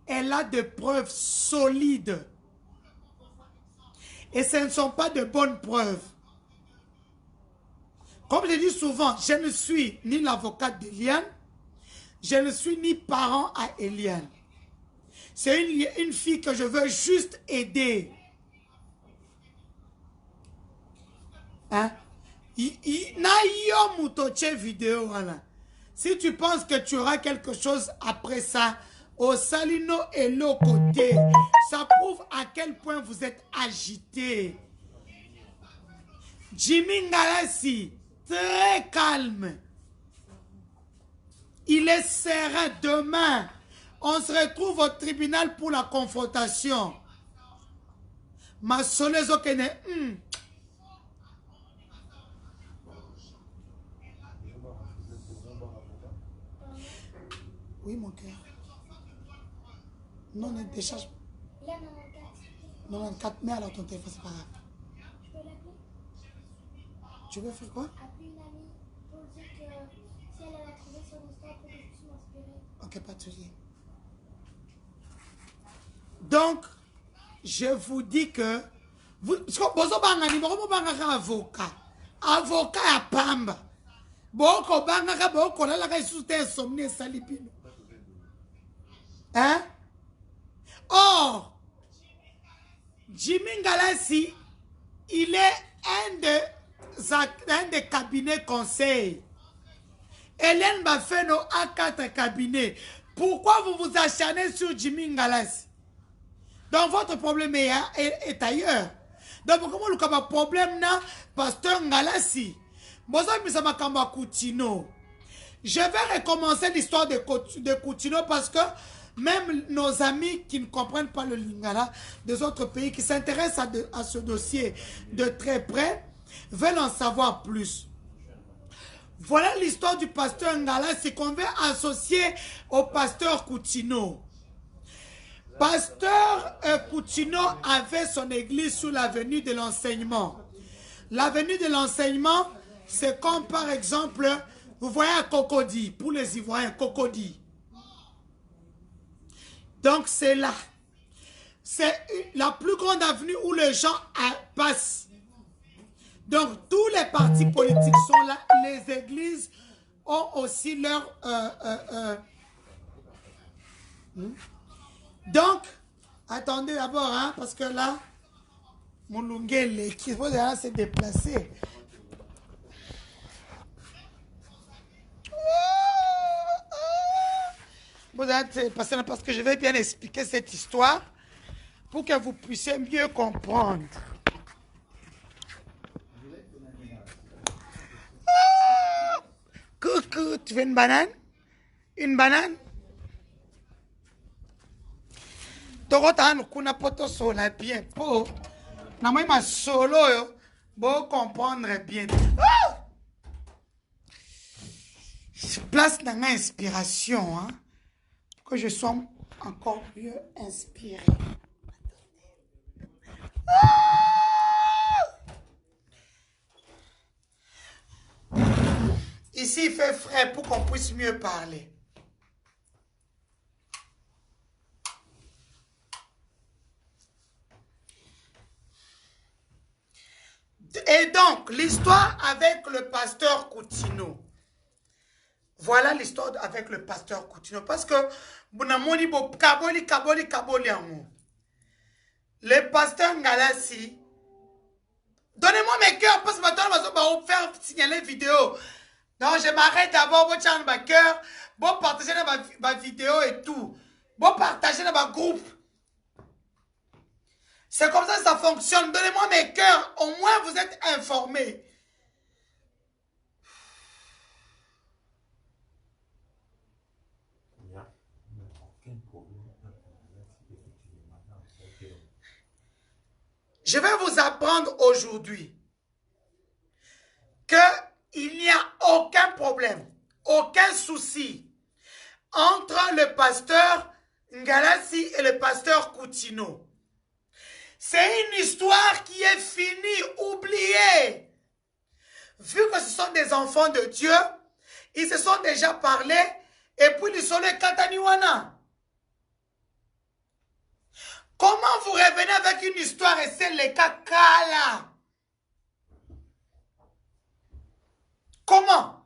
elle a des preuves solides. Et ce ne sont pas de bonnes preuves. Comme je dis souvent, je ne suis ni l'avocate d'Eliane, je ne suis ni parent à Eliane. C'est une fille que je veux juste aider. Hein? Vidéo, voilà. Si tu penses que tu auras quelque chose après ça, au salino et l'autre côté, ça prouve à quel point vous êtes agité. Jimmy Ngalassi, très calme. Il est serein. Demain, on se retrouve au tribunal pour la confrontation. Ma solezo kene. Oui, mon cœur. Non, ne décharge. Il a 94. 94, mais alors ton téléphone, c'est pas grave. Je peux l'appeler? Tu veux faire quoi? Appeler une amie pour dire que si elle a trouvé son histoire, peut juste m'inspirer. Ok, pas de souci. Donc, je vous dis que vous avocat. Avocat à Pamba. Boko banga boko la la sous somne salipino. Hein? Or, Jimmy Ngalassi, il est un des cabinets conseils. Hélène Bafeno a 4 cabinets. Pourquoi vous vous acharnez sur Jimmy Ngalassi? Donc votre problème est ailleurs. Donc comment le problème na pasteur Ngalassi? Je vais recommencer l'histoire de Coutinho parce que même nos amis qui ne comprennent pas le lingala des autres pays qui s'intéressent à ce dossier de très près veulent en savoir plus. Voilà l'histoire du pasteur Ngalassi qu'on veut associer au pasteur Coutinho. Pasteur Coutinho avait son église sur l'avenue de l'enseignement. L'avenue de l'enseignement, c'est comme par exemple, vous voyez à Cocody, pour les Ivoiriens, Cocody. Donc c'est là. C'est la plus grande avenue où les gens passent. Donc tous les partis politiques sont là. Les églises ont aussi leur... Donc, attendez d'abord, hein, parce que là, mon Lungele qui va se déplacer. Parce que je vais bien expliquer cette histoire pour que vous puissiez mieux comprendre. Coucou, tu veux une banane? Une banane? Tokotano kuna poto sola bien po. Na moi ma solo yo, bon comprendre bien. Ah! Place dans l'inspiration, hein, pour que je sois encore mieux inspiré. Ah! Ici, il fait frais pour qu'on puisse mieux parler. Et donc, l'histoire avec le pasteur Coutinho. Voilà l'histoire avec le pasteur Coutinho. Parce que, le pasteur Ngalassi, donnez-moi mes cœurs parce que maintenant, je vais faire signaler vidéo. Non, je m'arrête d'abord, vous avez ma cœur, vous partagez ma vidéo et tout. Vous partagez dans ma groupe. C'est comme ça que ça fonctionne. Donnez-moi mes cœurs. Au moins, vous êtes informés. Je vais vous apprendre aujourd'hui qu'il n'y a aucun problème, aucun souci entre le pasteur Ngalassi et le pasteur Coutinho. C'est une histoire qui est finie, oubliée. Vu que ce sont des enfants de Dieu, ils se sont déjà parlé et puis ils sont les Kataniwana. avec une histoire et c'est le cas Kala. Comment?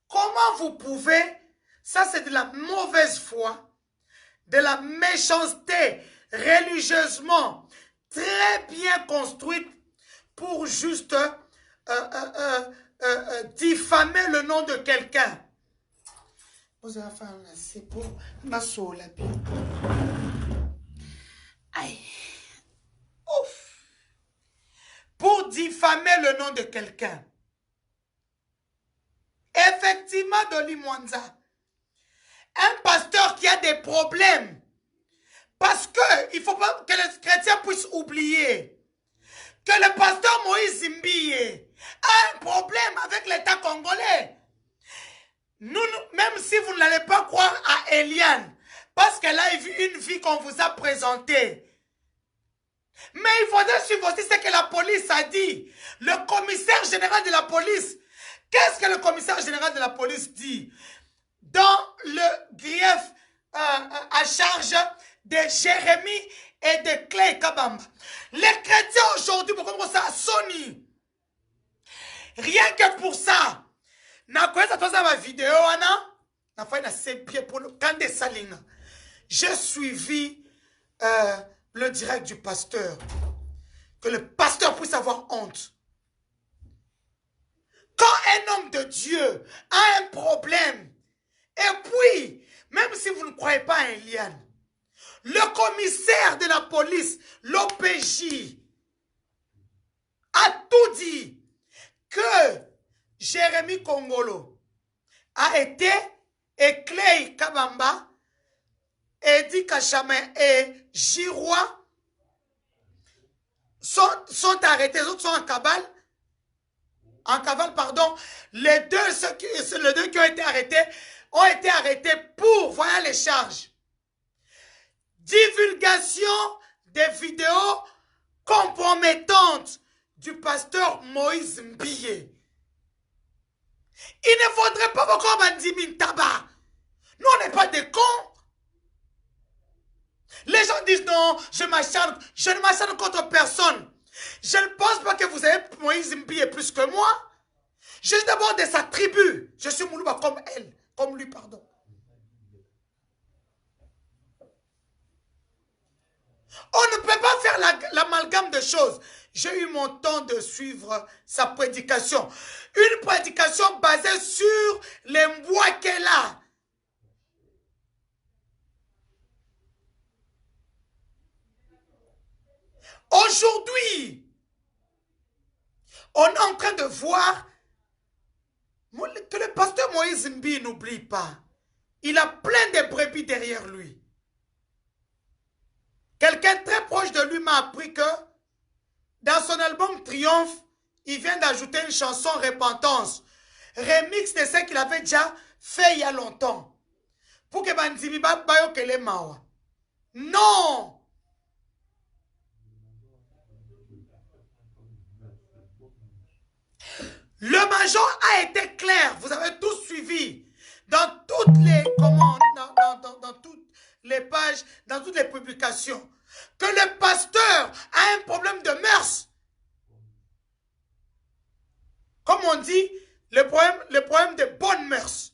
Comment vous pouvez, ça c'est de la mauvaise foi, de la méchanceté religieusement très bien construite pour juste diffamer le nom de quelqu'un. Vous avez fait un c'est pour ma soul. Aïe. Ouf. Pour diffamer le nom de quelqu'un. Effectivement, Dolly Mwanza, un pasteur qui a des problèmes, parce qu'il ne faut pas que les chrétiens puissent oublier que le pasteur Moïse Zimbiye a un problème avec l'État congolais. Nous, même si vous n'allez pas croire à Eliane, parce qu'elle a vu une vie qu'on vous a présentée, mais il faudrait suivre aussi ce que la police a dit. Le commissaire général de la police, qu'est-ce que le commissaire général de la police dit? Dans le grief à charge de Jérémie et de Clay Kabamba. Les chrétiens aujourd'hui, pour commencer à Sony, rien que pour ça, ma vidéo, j'ai suivi le direct du pasteur. Que le pasteur puisse avoir honte. Quand un homme de Dieu a un problème, et puis, même si vous ne croyez pas à Eliane, le commissaire de la police, l'OPJ, a tout dit que Jérémie Kongolo a été, et Clay Kabamba, Edi Kachama et Giroua sont arrêtés, les autres sont en cavale. En cavale, pardon. Les deux qui ont été arrêtés pour, voilà les charges. Divulgation des vidéos compromettantes du pasteur Moïse Mbiye. Il ne faudrait pas beaucoup Bandimi tabac. Nous, on n'est pas des cons. Les gens disent non, je ne m'acharne contre personne. Je ne pense pas que vous avez Moïse Mbiye plus que moi. Je suis d'abord de sa tribu. Je suis Moulouba comme elle, comme lui, pardon. On ne peut pas faire l'amalgame de choses. J'ai eu mon temps de suivre sa prédication. Une prédication basée sur les mois qu'elle a. Aujourd'hui, on est en train de voir que le pasteur Moïse Mbiye n'oublie pas. Il a plein de brebis derrière lui. Quelqu'un très proche de lui m'a appris que dans son album Triomphe, il vient d'ajouter une chanson Repentance. Remix de ce qu'il avait déjà fait il y a longtemps. Pour que Bandimi Bayo Kele Mawa. Non! Le major a été clair. Vous avez tous suivi. Dans toutes les commandes, dans toutes les pages, dans toutes les publications. Que le pasteur a un problème de mœurs. Comme on dit, le problème de bonnes mœurs.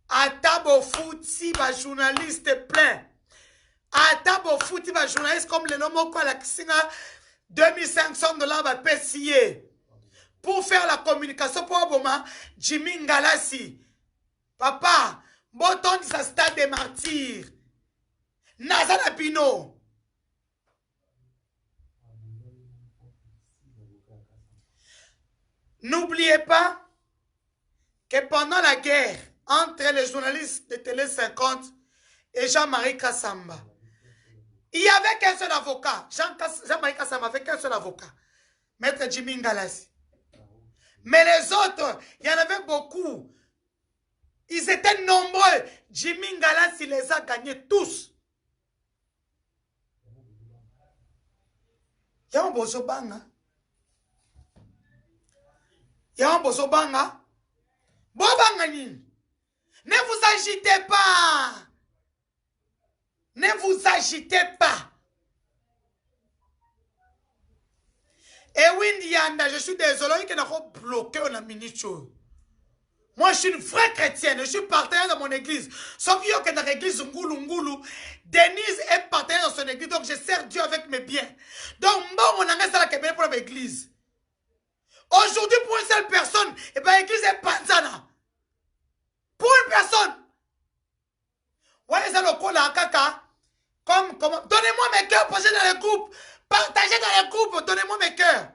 Atabo fouti, ba journaliste plein. Atabo fouti, ba journaliste comme le nom quoi la kisinga 2500 $ va payer. Pour faire la communication pour Obama, Jimmy Ngalassi. Papa, Boton dit sa stade des martyrs. Nazana Pino. N'oubliez pas que pendant la guerre entre les journalistes de Télé 50 et Jean-Marie Kassamba, il n'y avait qu'un seul avocat. Jean-Marie Kassamba avait qu'un seul avocat. Maître Jimmy Ngalassi. Mais les autres, il y en avait beaucoup. Ils étaient nombreux. Jimmy Ngalassi les a gagnés tous. Il y a un bozo banga. Il y a un bozo banga. Bobanga nini. Ne vous agitez pas. Ne vous agitez pas. Et oui, Ndianda, je suis désolé qu'il n'a pas bloqué la minute. Moi, je suis une vraie chrétienne. Je suis partenaire dans mon église. Sauf qu'il y a dans l'église Ngoulou. Denise est partenaire dans son église. Donc, je sers Dieu avec mes biens. Donc, bon, on a mis ça pour l'église. Aujourd'hui, pour une seule personne, et bien, l'église est panzana. Pour une personne. Ouais, ça le colle à caca. Donnez-moi mes cœurs, partagez dans les groupes. Partagez dans les groupes, donnez-moi mes cœurs.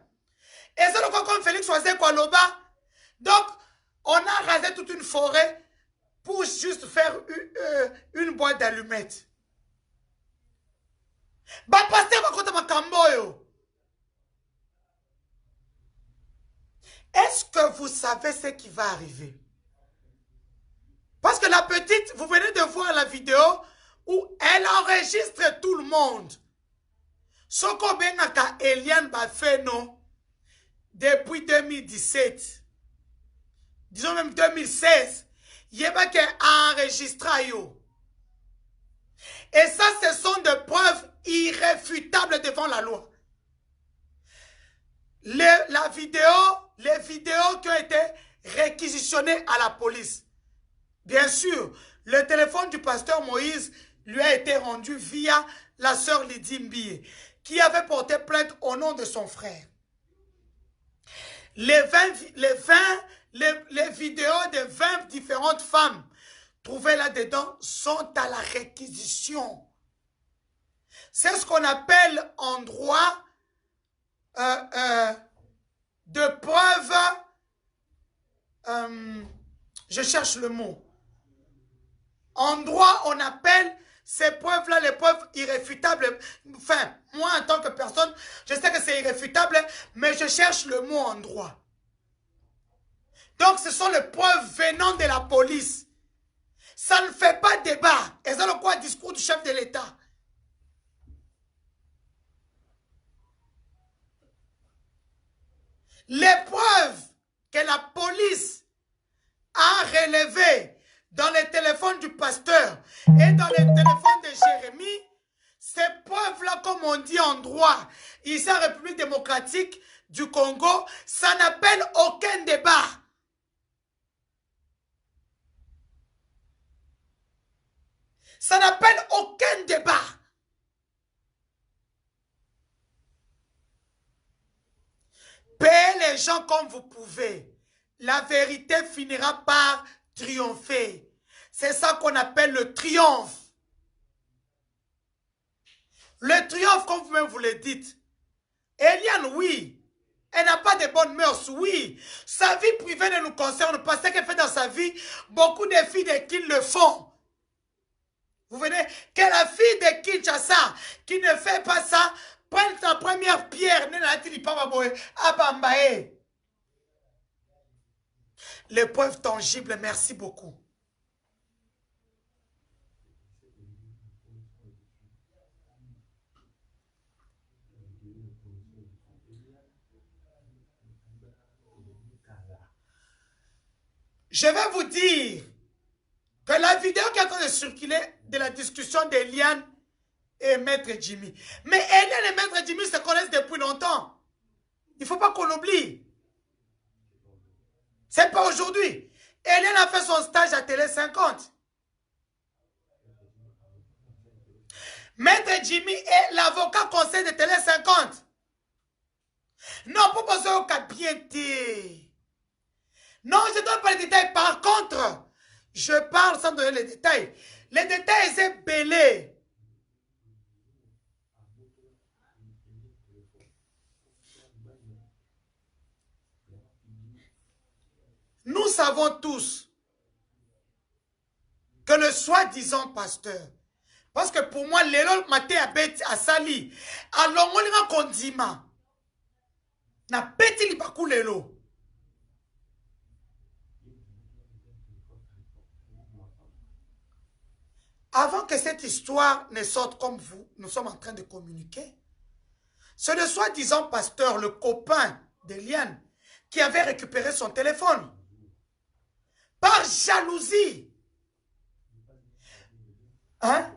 Et ça le colle comme Félix Oisé Koualoba. Donc, on a rasé toute une forêt pour juste faire une boîte d'allumettes. Bah, pasteur, va compter ma camboyo. Est-ce que vous savez ce qui va arriver? Parce que la petite, vous venez de voir la vidéo où elle enregistre tout le monde. Soko Bengaka Eliane Bafeno depuis 2017. Disons même 2016. Yeba qui a enregistré yo. Et ça, ce sont des preuves irréfutables devant la loi. Les vidéos qui ont été réquisitionnées à la police. Bien sûr, le téléphone du pasteur Moïse lui a été rendu via la sœur Lydie Mbie, qui avait porté plainte au nom de son frère. Les vidéos de 20 différentes femmes trouvées là-dedans sont à la réquisition. C'est ce qu'on appelle en droit de preuve, je cherche le mot. En droit, on appelle ces preuves-là les preuves irréfutables. Enfin, moi, en tant que personne, je sais que c'est irréfutable, mais je cherche le mot en droit. Donc, ce sont les preuves venant de la police. Ça ne fait pas débat. Et c'est le quoi discours du chef de l'État. Les preuves que la police a relevées dans les téléphones du pasteur et dans les téléphones de Jérémie, ces preuves-là, comme on dit en droit, ici en République démocratique du Congo, ça n'appelle aucun débat. Ça n'appelle aucun débat. Payez les gens comme vous pouvez. La vérité finira par triompher. C'est ça qu'on appelle le triomphe. Le triomphe, comme vous-même vous le dites. Eliane, oui. Elle n'a pas de bonnes mœurs, oui. Sa vie privée ne nous concerne pas. Ce qu'elle fait dans sa vie, beaucoup de filles de qui le font. Vous venez, que la fille de Kinshasa, qui ne fait pas ça, prenne sa première pierre, les preuves tangibles, merci beaucoup. Je vais vous dire que la vidéo qui est en train de circuler de la discussion d'Eliane et Maître Jimmy. Mais Eliane et Maître Jimmy se connaissent depuis longtemps. Il ne faut pas qu'on oublie. C'est pas aujourd'hui. Eliane a fait son stage à Télé 50. Maître Jimmy est l'avocat conseil de Télé 50. Non, pour poser au cas bien. Non, je ne donne pas les détails. Par contre, je parle sans donner les détails. Les détails, c'est belé. Nous savons tous que le soi-disant pasteur, parce que pour moi, l'élo maté à Sali, à l'ongolima kondima, na beti li bakou l'élo. Avant que cette histoire ne sorte comme nous sommes en train de communiquer, c'est le soi-disant pasteur, le copain d'Eliane, qui avait récupéré son téléphone. Par jalousie. Hein?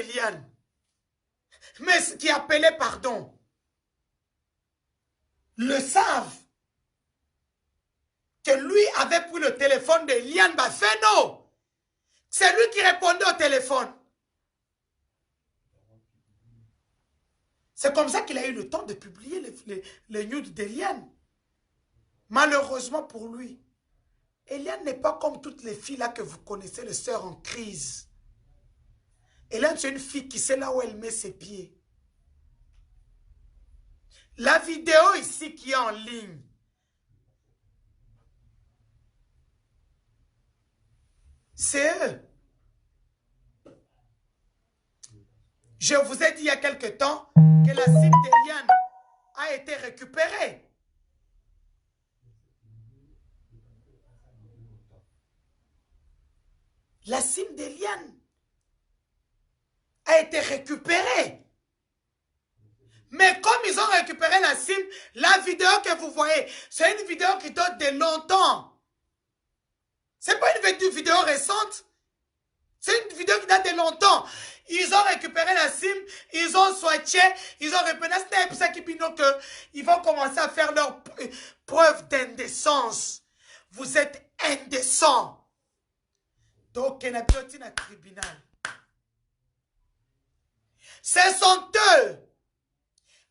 d'Eliane, mais qui appelait pardon, le savent que lui avait pris le téléphone de Liane Bafeno. C'est lui qui répondait au téléphone. C'est comme ça qu'il a eu le temps de publier les news d'Eliane. Malheureusement pour lui, Eliane n'est pas comme toutes les filles là que vous connaissez, les sœurs en crise. Eliane, c'est une fille qui sait là où elle met ses pieds. La vidéo ici qui est en ligne, c'est eux. Je vous ai dit il y a quelque temps que la SIM d'Eliane a été récupérée. La SIM d'Eliane a été récupérée. Mais comme ils ont récupéré la SIM, la vidéo que vous voyez, c'est une vidéo qui date de longtemps. C'est pas une vidéo récente. C'est une vidéo qui date de longtemps. Ils ont récupéré la SIM, ils ont swatché, ils ont récupéré la SIM, ils vont commencer à faire leur preuve d'indécence. Vous êtes indécents. Donc, il y a un tribunal. Ce sont eux.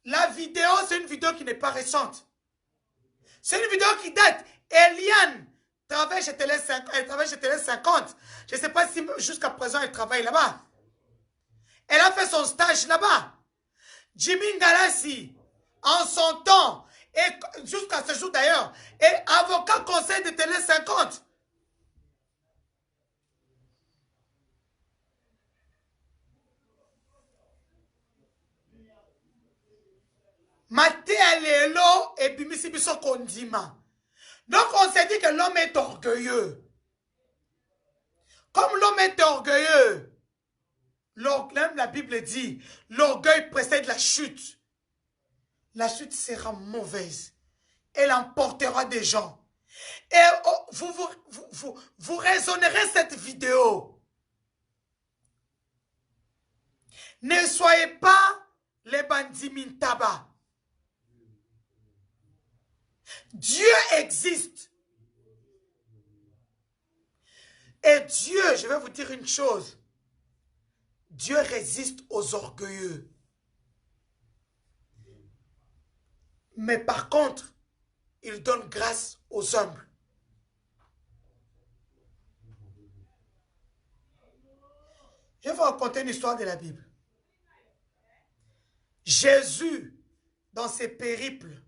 La vidéo, c'est une vidéo qui n'est pas récente. C'est une vidéo qui date. Eliane travaille chez Télé 50. Elle travaille chez Télé 50. Je ne sais pas si jusqu'à présent elle travaille là-bas. Elle a fait son stage là-bas. Jimmy Ngalassi, en son temps, et jusqu'à ce jour d'ailleurs, est avocat conseil de Télé 50. Maté Alelo et Bimisi Biso Kondima. Donc on s'est dit que l'homme est orgueilleux. Comme l'homme est orgueilleux, même la Bible dit, l'orgueil précède la chute. La chute sera mauvaise. Elle emportera des gens. Et vous raisonnerez cette vidéo. Ne soyez pas les bandits mintaba. Dieu existe. Et Dieu, je vais vous dire une chose. Dieu résiste aux orgueilleux. Mais par contre, il donne grâce aux humbles. Je vais vous raconter une histoire de la Bible. Jésus, dans ses périples,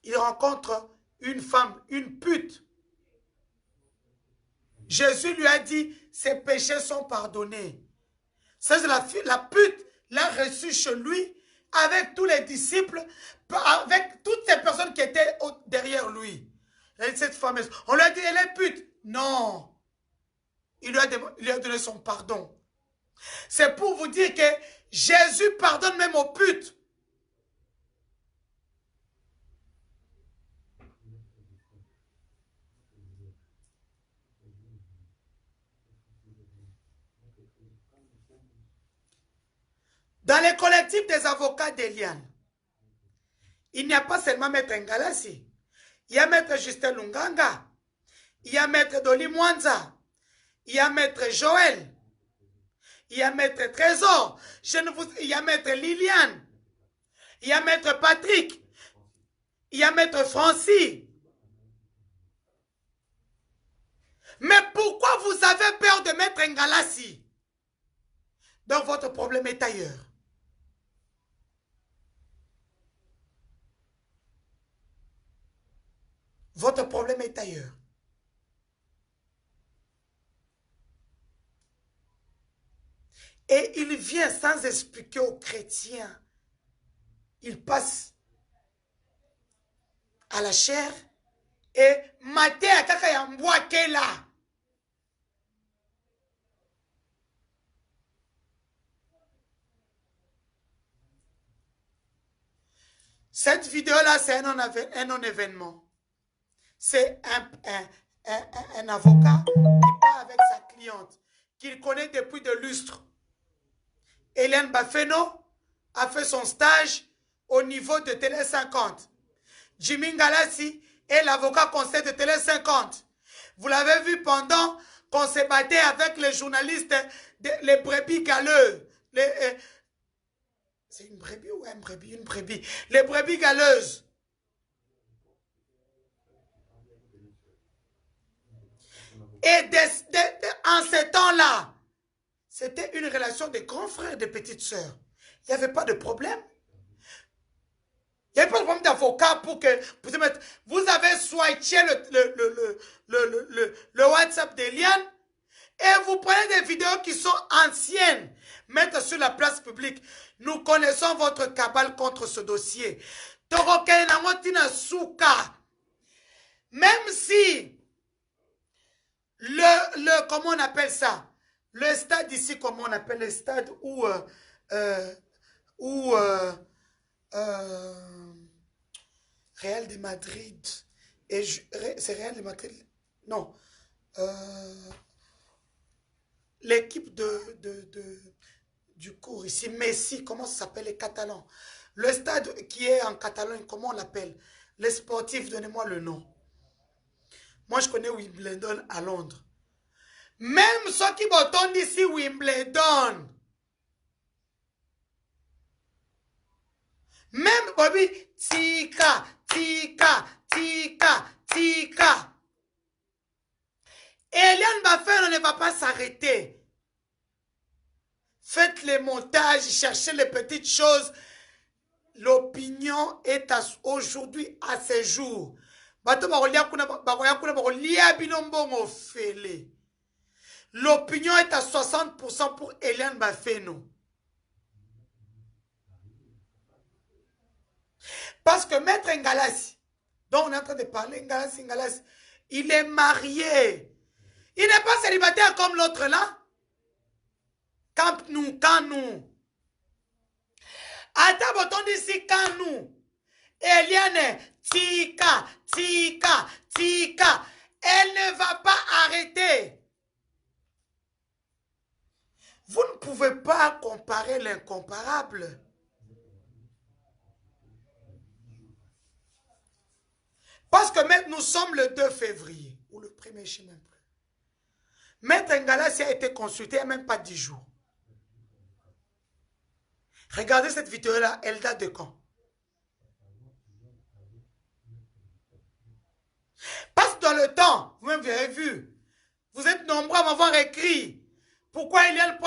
il rencontre une femme, une pute. Jésus lui a dit, ses péchés sont pardonnés. C'est la pute l'a reçu chez lui, avec tous les disciples, avec toutes ces personnes qui étaient derrière lui. Cette femme, on lui a dit, elle est pute. Non. Il lui a donné son pardon. C'est pour vous dire que Jésus pardonne même aux putes. Dans les collectifs des avocats d'Eliane, il n'y a pas seulement Maître Ngalassi. Il y a Maître Justin Lunganga. Il y a Maître Doli Mwanza. Il y a Maître Joël. Il y a Maître Trésor. Il y a Maître Liliane. Il y a Maître Patrick. Il y a Maître Francis. Mais pourquoi vous avez peur de Maître Ngalassi? Donc votre problème est ailleurs. Votre problème est ailleurs. Et il vient sans expliquer aux chrétiens. Il passe à la chair et Maté Ataka Yambouake là. Cette vidéo-là, c'est un non-événement. C'est un avocat qui part avec sa cliente. qu'il connaît depuis de lustres. Eliane Bafeno a fait son stage au niveau de Télé 50. Jimmy Ngalassi est l'avocat conseil de Télé 50. Vous l'avez vu pendant qu'on se battait avec les journalistes, les brebis galeuses. C'est une brebis ou un brebis? Une brebis. Les brebis galeuses. Et en ce temps-là, c'était une relation de grands frères et de petites sœurs. Il n'y avait pas de problème. Il n'y avait pas de problème d'avocat pour que vous avez switché le WhatsApp d'Eliane et vous prenez des vidéos qui sont anciennes, mettre sur la place publique. Nous connaissons votre cabale contre ce dossier. Même si comment on appelle ça? Le stade ici, comment on appelle le stade où Real de Madrid, c'est Real de Madrid, non, l'équipe du cours ici, Messi, comment ça s'appelle les Catalans? Le stade qui est en Catalogne, comment on l'appelle? Les sportifs, donnez-moi le nom. Moi, je connais Wimbledon à Londres. Même ceux qui m'entendent d'ici Wimbledon. Même Bobby, tika. Eliane Bafeno ne va pas s'arrêter. Faites les montages, cherchez les petites choses. L'opinion est aujourd'hui à ce jour. L'opinion est à 60% pour Eliane Bafeno. Parce que Maître Ngalassi, dont on est en train de parler, Ngalassi, il est marié. Il n'est pas célibataire comme l'autre là. Quand nous. Attends, bouton d'ici, quand nous. Eliane, tika. Elle ne va pas arrêter. Vous ne pouvez pas comparer l'incomparable. Parce que maintenant, nous sommes le 2 février, ou le 1er, je ne sais même plus. Maître Ngalassi a été consulté il n'y a même pas 10 jours. Regardez cette vidéo-là, elle date de quand? Parce que dans le temps, vous-même vous avez vu, vous êtes nombreux à m'avoir écrit. Pourquoi il y a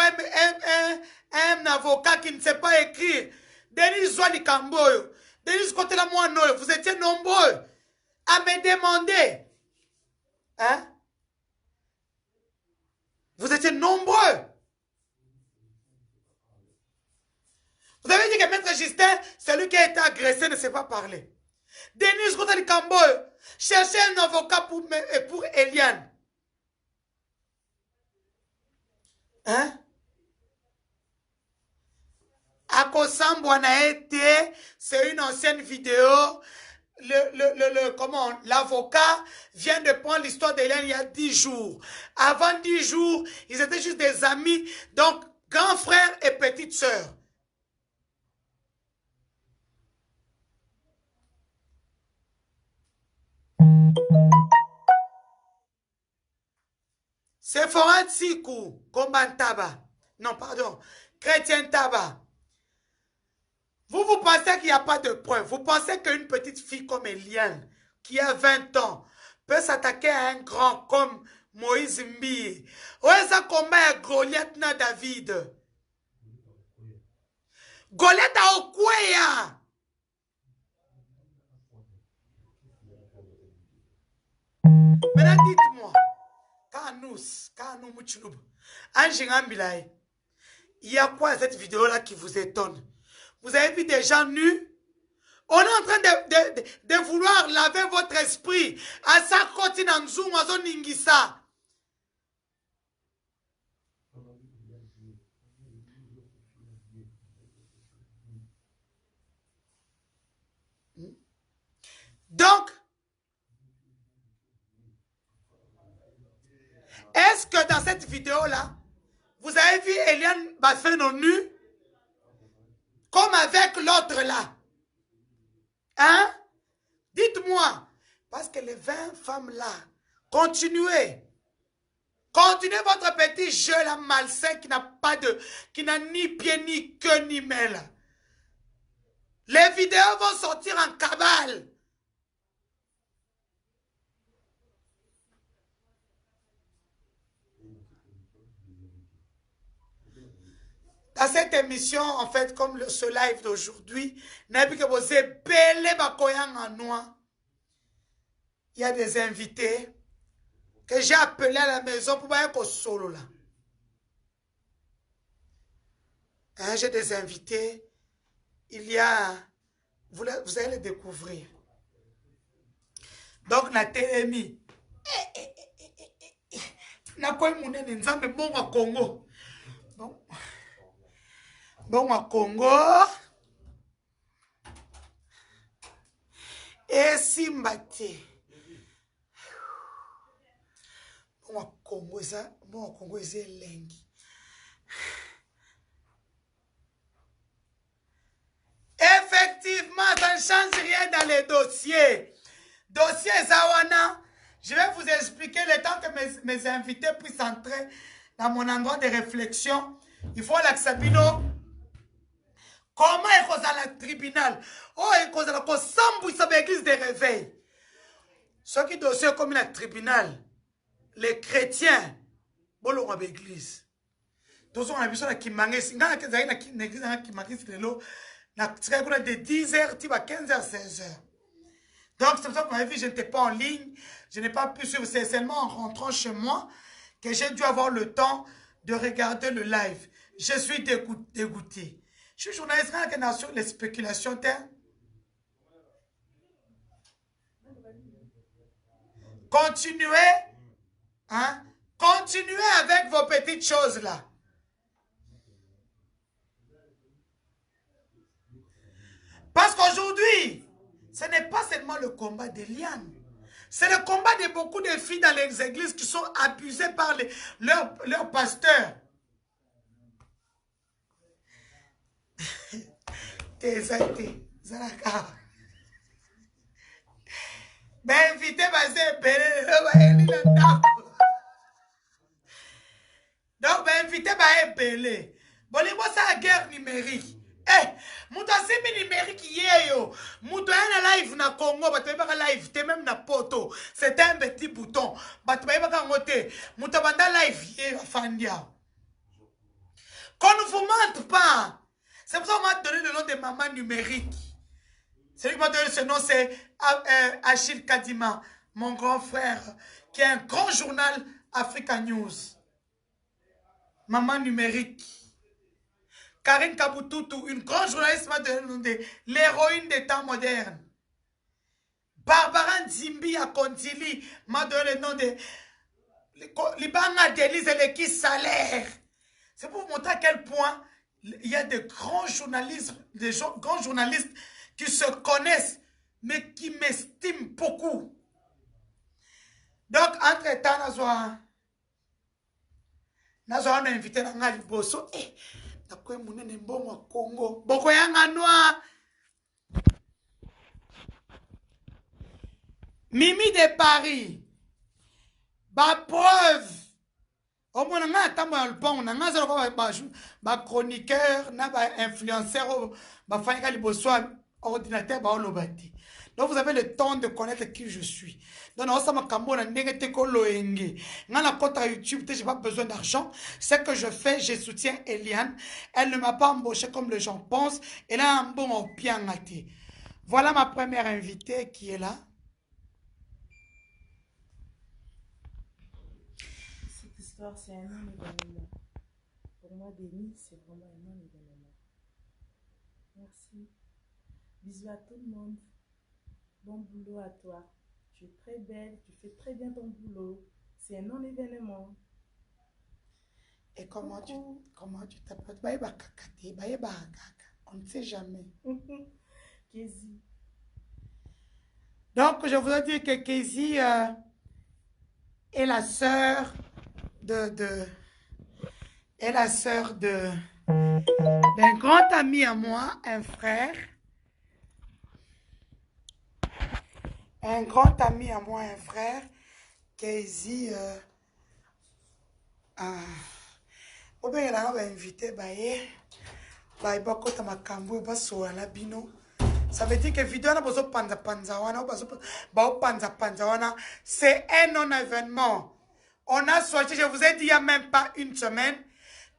un avocat qui ne sait pas écrire? Denis Zouali Kamboyo, Denis Kotela Moanoyo, vous étiez nombreux à me demander. Hein? Vous étiez nombreux. Vous avez dit que Maître Justin, celui qui a été agressé, ne sait pas parler. Denis Kotela Kamboyo, cherchez un avocat pour Eliane. Hein? Akosambouanaete, c'est une ancienne vidéo. L'avocat vient de prendre l'histoire d'Eliane il y a 10 jours. Avant 10 jours, ils étaient juste des amis, donc grands frères et petites sœurs. C'est Foran Sikou, Komban Taba. Non, pardon. Chrétien Taba. Vous pensez qu'il n'y a pas de preuves. Vous pensez qu'une petite fille comme Eliane, qui a 20 ans, peut s'attaquer à un grand comme Moïse Mbi. Où est-ce un combat à Goliath na David? Goliath a Okweya. Maintenant, dites-moi. Il y a quoi à cette vidéo-là qui vous étonne? Vous avez vu des gens nus? On est en train de vouloir laver votre esprit. À sa côté dans Zoom, à son Ningisa. Donc, est-ce que dans cette vidéo-là, Eliane va faire nos nus, comme avec l'autre là. Hein? Dites-moi. Parce que les 20 femmes là, continuez. Continuez votre petit jeu là malsain qui n'a ni pied, ni queue, ni main là. Les vidéos vont sortir en cabale. Dans cette émission, en fait, comme ce live d'aujourd'hui, il y a des invités que j'ai appelés à la maison pour être solo là. Hein, j'ai des invités. Il y a... Vous allez les découvrir. Donc, na télémi. Na quoi mounene nzambe bon à Congo. Bon à Congo. Et Simbati. Bon à Congo, ça. Bon à Congo, c'est lengi. Effectivement, ça ne change rien dans les dossiers. Dossier Zawana, je vais vous expliquer le temps que mes invités puissent entrer dans mon endroit de réflexion. Il faut l'accabino. Comment il faut à la tribunal? Oh, il faut à la Kosambu, ça église de réveil. Ce qui dossier comme la tribunal, les chrétiens, bon, on a l'église. Tous on a vu ça qui manque, si on a une église qui manque, de 10h à 15h, 16h. Donc, c'est pour ça que vous m'avez vu, je n'étais pas en ligne. Je n'ai pas pu suivre. C'est seulement en rentrant chez moi que j'ai dû avoir le temps de regarder le live. Je suis dégoûté. Je suis journaliste sur les spéculations. Continuez. Hein? Continuez avec vos petites choses là. Parce qu'aujourd'hui, ce n'est pas seulement le combat d'Eliane. C'est le combat de beaucoup de filles dans les églises qui sont abusées par leurs pasteurs. Ben invité donc ben invité belé. Bon les ça la guerre numérique. Eh, muto asemi numérique yeyo. Muto yana live na Congo, bato baka live te même na poto. C'est un petit bouton. Bato baka ngote. Muto banda live yeyo fandia. Qu'on ne vous mente pas. C'est pour ça qu'on m'a donné le nom de maman numérique. Celui qui m'a donné ce nom, c'est Achille Kadima, mon grand frère, qui est un grand journal Africa News. Maman numérique. Karine Kabututu, une grande journaliste, m'a donné le nom de l'héroïne des temps modernes. Barbara Nzimbi à Kontili m'a donné le nom de Libanga Denise et qui salaire. C'est pour vous montrer à quel point il y a de grands journalistes, grands journalistes qui se connaissent, mais qui m'estiment beaucoup. Donc, entre-temps, on a invité Nangali Bosso. Nakwe munene mbongo wa Congo. Boko yanga noa. Mimi de Paris. Ba preuve. Au moins, on a un bon, on a un chroniqueur, on a un influenceur, on a un ordinateur, donc vous avez le temps de connaître qui je suis. Donc, on a YouTube, je n'ai pas besoin d'argent. Ce que je fais, je soutiens Eliane. Elle ne m'a pas embauché comme les gens pensent. Elle a un bon bien gâté. Voilà ma première invitée qui est là. Cette histoire, c'est un énorme événement. Pour moi, Denis, c'est vraiment un énorme événement. Merci. Bisous à tout le monde. Bon boulot à toi. Tu es très belle, tu fais très bien ton boulot. C'est un non-événement. Et comment tu t'appelles? On ne sait jamais. Kézi. Donc, je voudrais dire que Kézi est la sœur de est la sœur d'un grand ami à moi, un frère. Un grand ami à moi, un frère, qui est ici. Au bien, il a invité, ça veut dire que vidéo c'est un non-événement. On a sorti, je vous ai dit il n'y a même pas une semaine,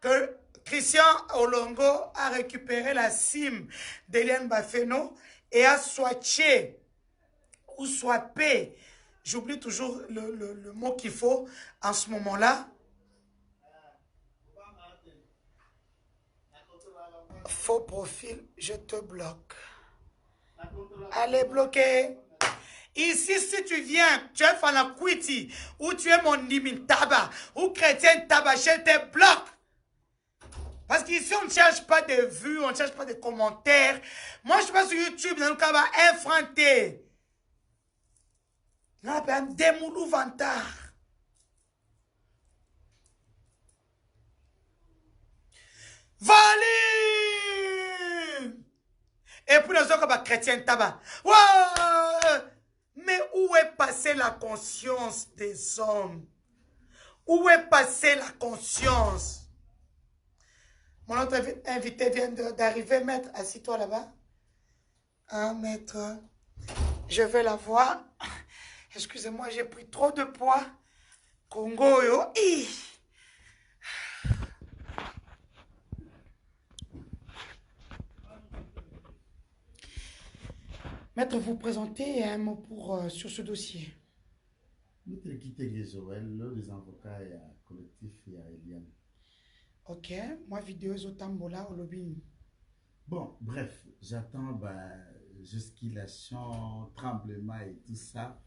que Christian Olongo a récupéré la sim d'Eliane Bafeno et a swatché ou swappé. J'oublie toujours le mot qu'il faut en ce moment-là. Faux profil, je te bloque. Allez, bloquer. Ici, si tu viens, tu es Fanakwiti, ou tu es mon Nimin Taba, ou chrétien Taba, je te bloque. Parce qu'ici, on ne cherche pas de vues, on ne cherche pas de commentaires. Moi, je suis pas sur YouTube, dans le cas, va infranter. On appelle Demoulou Vantard. Valim! Et puis, nous avons comme chrétien tabac. Ouais! Mais où est passée la conscience des hommes? Où est passée la conscience? Mon autre invité vient d'arriver, maître. Assis-toi là-bas. Hein, maître? Je vais la voir. Excusez-moi, j'ai pris trop de poids. Congo, yo. Maître, vous présentez un mot sur ce dossier. Nous avons quitté Joël, l'un des avocats et collectif et à Eliane. Ok, moi vidéo Zotambola au lobby. Bon, bref, j'attends jusqu'ilation, tremblement et tout ça.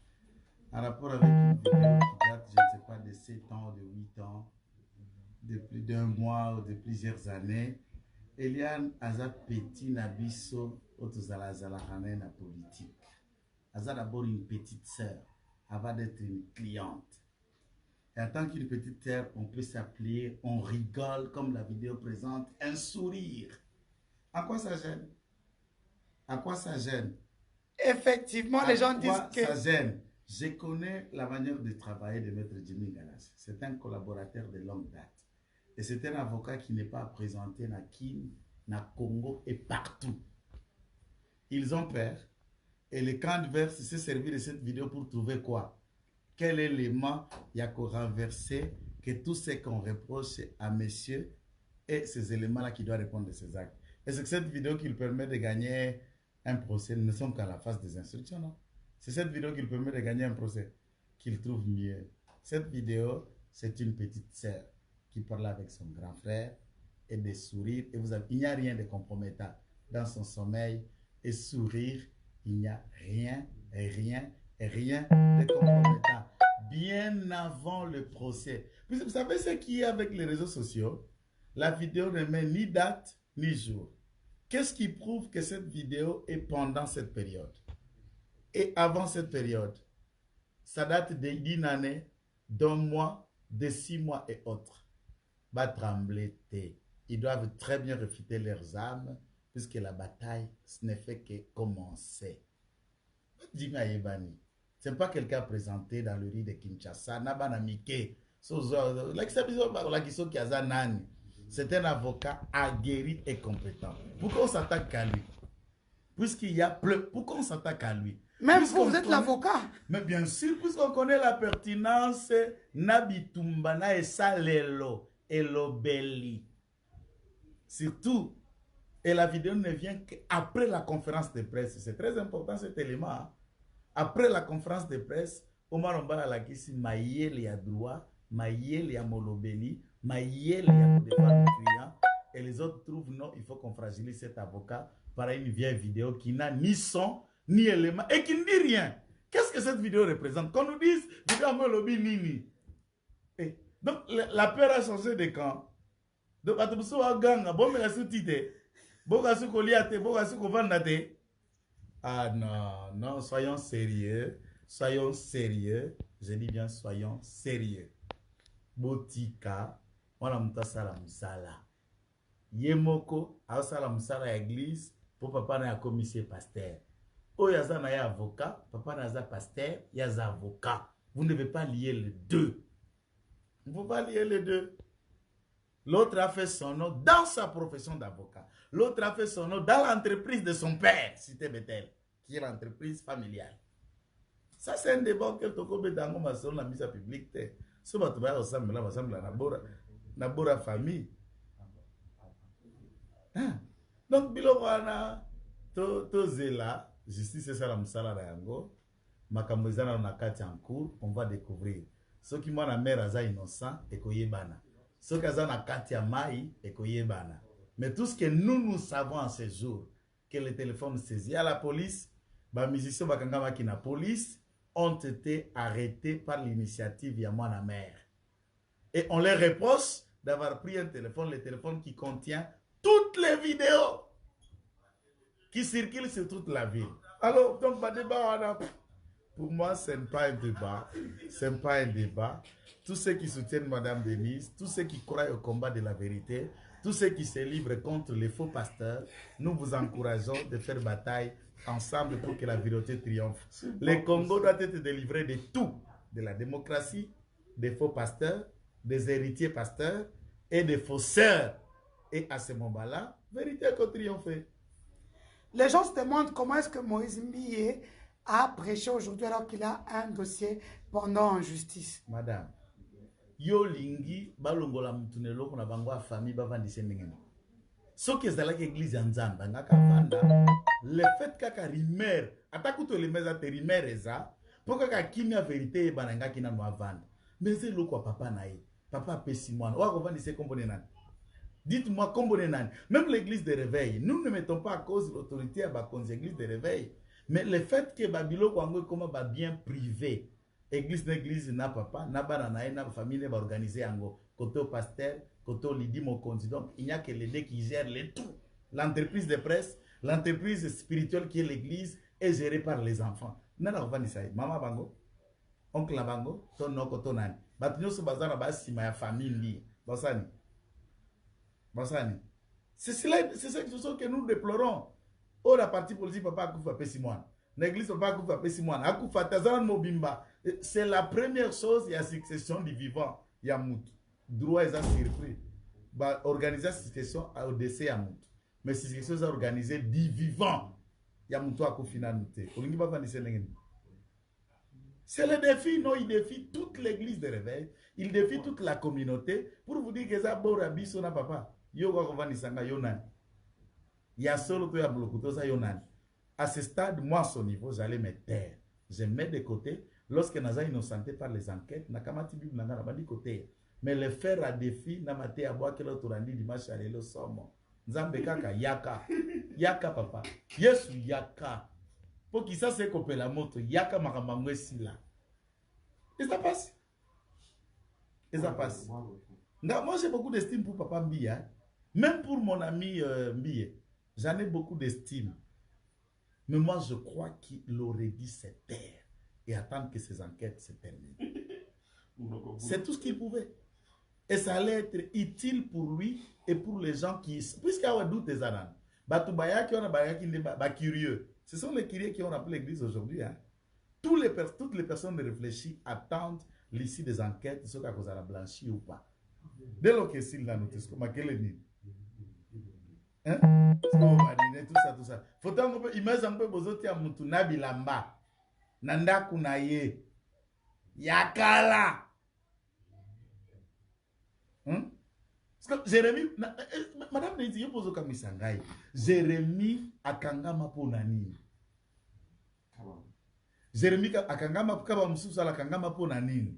En rapport avec une vidéo qui date, je ne sais pas, de 7 ans, de 8 ans, de plus d'un mois ou de plusieurs années. Eliane Aza Petit Nabiso, Otozala Zalahanen na politique. Aza d'abord une petite sœur, avant d'être une cliente. Et en tant qu'une petite sœur, on peut s'appeler, on rigole, comme la vidéo présente, un sourire. À quoi ça gêne? À quoi ça gêne? Effectivement, les gens disent que... ça gêne? Je connais la manière de travailler de Maître Jimmy Galas. C'est un collaborateur de longue date. Et c'est un avocat qui n'est pas présenté dans Kin, dans Congo et partout. Ils ont peur. Et le camp adverse s'est servi de cette vidéo pour trouver quoi? Quel élément il y a qu'à renverser que tout ce qu'on reproche à monsieur et ces éléments-là qui doivent répondre de ces actes. Et c'est que cette vidéo qui lui permet de gagner un procès. Nous ne sommes qu'à la phase des instructions, non? C'est cette vidéo qui lui permet de gagner un procès qu'il trouve mieux. Cette vidéo, c'est une petite sœur qui parle avec son grand frère et des sourires. Et il n'y a rien de compromettant dans son sommeil et sourire. Il n'y a rien de compromettant. Bien avant le procès. Puis vous savez ce qui est avec les réseaux sociaux? La vidéo ne met ni date ni jour. Qu'est-ce qui prouve que cette vidéo est pendant cette période? Et avant cette période? Ça date d'une année, d'un mois, de 6 mois et autres. Va trembler. Ils doivent très bien refuter leurs âmes, puisque la bataille, ce n'est fait que commencer. Jimmy Ayebani, ce n'est pas quelqu'un présenté dans le riz de Kinshasa. C'est un avocat aguerri et compétent. Pourquoi on s'attaque à lui? Puisqu'il y a pourquoi on s'attaque à lui? Même vous êtes l'avocat. Mais bien sûr, puisqu'on connaît la pertinence, Nabitumbana et Salelo et Lobeli. Surtout, et la vidéo ne vient qu'après la conférence de presse. C'est très important cet élément. Hein? Après la conférence de presse, Omar Ombala l'a dit Maïel y a droit, Maïel y a Molobeli, Maïel y a pour défendre le client. Et les autres trouvent non, il faut qu'on fragilise cet avocat par une vieille vidéo qui n'a ni son, ni élément et qui ne dit rien. Qu'est-ce que cette vidéo représente? Qu'on nous dise, vidéo Molobi Nini. Et donc, la peur a changé de camp. Donc, à tout ça, bon, mais ah non, non, soyons sérieux. Soyons sérieux. Je dis bien, soyons sérieux. Botika, mwana moto asala mosala ye moko asala mosala ya église po papa na ya commissaire pasteur oyo aza na ye avocat papa na aza pasteur ye aza avocat. Vous ne devez pas lier les deux. Vous ne pouvez pas lier les deux. L'autre a fait son nom dans sa profession d'avocat. L'autre a fait son nom dans l'entreprise de son père, Cité Bethel, qui est l'entreprise familiale. Ça, c'est un débat auquel tu peux dans la mise à public. Ce que tu vas ensemble, na bora famille. Donc, Bilowana, to zela, justice c'est ça la musala na yango. Makambo ezana na kati en cours, on va découvrir. Ce qui moi na mère aza innocent et koyebana. Ce qui aza na kati ya mai et koyebana. Mais tout ce que nous savons en ces jours, que le téléphone saisi à la police, ba musiciens bakangama ki na police ont été arrêtés par l'initiative ya moi na mère. Et on les reproche d'avoir pris un téléphone, le téléphone qui contient toutes les vidéos qui circulent sur toute la ville. Alors, donc, pas débat, pour moi, ce n'est pas un débat. Ce n'est pas un débat. Tous ceux qui soutiennent Madame Denise, tous ceux qui croient au combat de la vérité, tous ceux qui se livrent contre les faux pasteurs, nous vous encourageons de faire bataille ensemble pour que la vérité triomphe. Le Congo doit être délivré de tout, de la démocratie, des faux pasteurs, des héritiers pasteurs et des faussaires. Et à ce moment-là, vérité peut triompher. Les gens se demandent comment est-ce que Moïse Mbiye a prêché aujourd'hui alors qu'il a un dossier pendant en justice. Madame, yo lingi balongola mutunelo kuna bango a famille bavandise ndengeno. Soki ezalaki église ya Nzamba ngaka vanda, le fait kaka rimer, atakuto le meza te rimer eza, po kaka kimia vérité bananga kina no avanda. Mais c'est loko papa nae, papa pesi mwana, wa kovandise kombone nani. Dites-moi comment on est. Même l'église de réveil, nous ne mettons pas à cause l'autorité à l'église de réveil. Mais le fait que Babylone Kwango comme bien privé, église n'a papa, n'a banana, n'a famille va organiser ango. Côté au pasteur, côté au lidi mokonzi. Donc il n'y a que les deux qui gèrent les tout. L'entreprise de presse, l'entreprise spirituelle qui est l'église est gérée par les enfants. Nana va ça. Maman bango, oncle bango, ton noko ton nani. Batinyo se bazana basi ma famille li. Basani. C'est cette chose que nous déplorons. Oh, la partie politique, papa Akoufa Pessimouane. L'église, papa Akoufa Pessimouane. Akoufa Tazan Mobimba. C'est la première chose, il y a succession du vivant. Il y a Mout. Droit est surpris. Organiser la succession au décès à Mout. Mais si succession est organisée du vivant, il y a Moutou Akoufina Nouté. C'est le défi, non, il défie toute l'église de réveil. Il défie toute la communauté pour vous dire que ça Borabi sona papa. Yo Kovandisanga Yonan. Il y a solo que Yablokutosa Yonan. À ce stade, moi, à son niveau, j'allais me taire. Je mets de côté. Lorsque Naza innocenté par les enquêtes, Nakamati Bible Nanga n'a pas dit côté. Mais le faire à défi, Namate Aboa que l'autre randi dimanche à l'élo somme. Nzambekaka Yaka. Yaka papa. Yesu Yaka. Pour qui ça c'est coupé la moto. Yaka Maramangwe Sila. Et ça passe. Et ça passe. Moi j'ai beaucoup d'estime pour papa Mbiye. Hein? Même pour mon ami Mbiye. J'en ai beaucoup d'estime. Mais moi je crois qu'il aurait dû se taire et attendre que ces enquêtes se terminent. C'est tout ce qu'il pouvait. Et ça allait être utile pour lui et pour les gens qui... Puisqu'il y a doute des ananas. Batubaya qui ont un curieux. Ce sont les curieux qui ont appelé l'église aujourd'hui. Hein? Toutes les personnes réfléchies attendent l'issue des enquêtes, ce qu'on a blanchi ou pas. Dès lors que s'il l'a noté, c'est quel est le hein? Tout ça. Faut un peu imaginer un peu bozoti ya mutu nabilamba. Nanda kunaye. Yakala. Parce que Jérémie, madame Nézi, yo bozo kamisangai. Jérémie akangama po nani. Jérémie akangama kaba mususa la kangama po nani.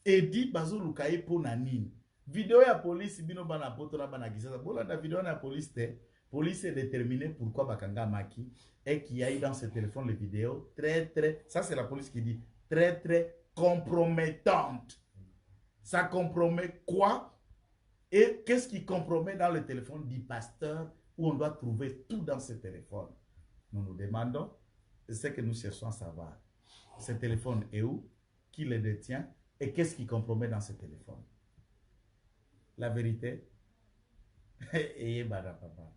Edi bazo lukaye po nani. Vidéo ya police bino bana poto na bana gisasa. Bola na vidéo na police te. Police est déterminée pourquoi bakanga maki et qu'il y a eu dans ce téléphone les vidéos très ça c'est la police qui dit très compromettante. Ça compromet quoi? Et qu'est-ce qui compromet dans le téléphone du pasteur où on doit trouver tout dans ce téléphone? Nous nous demandons, c'est ce que nous cherchons à savoir. Ce téléphone est où? Qui le détient? Et qu'est-ce qui compromet dans ce téléphone? la vérité. Et bada papa.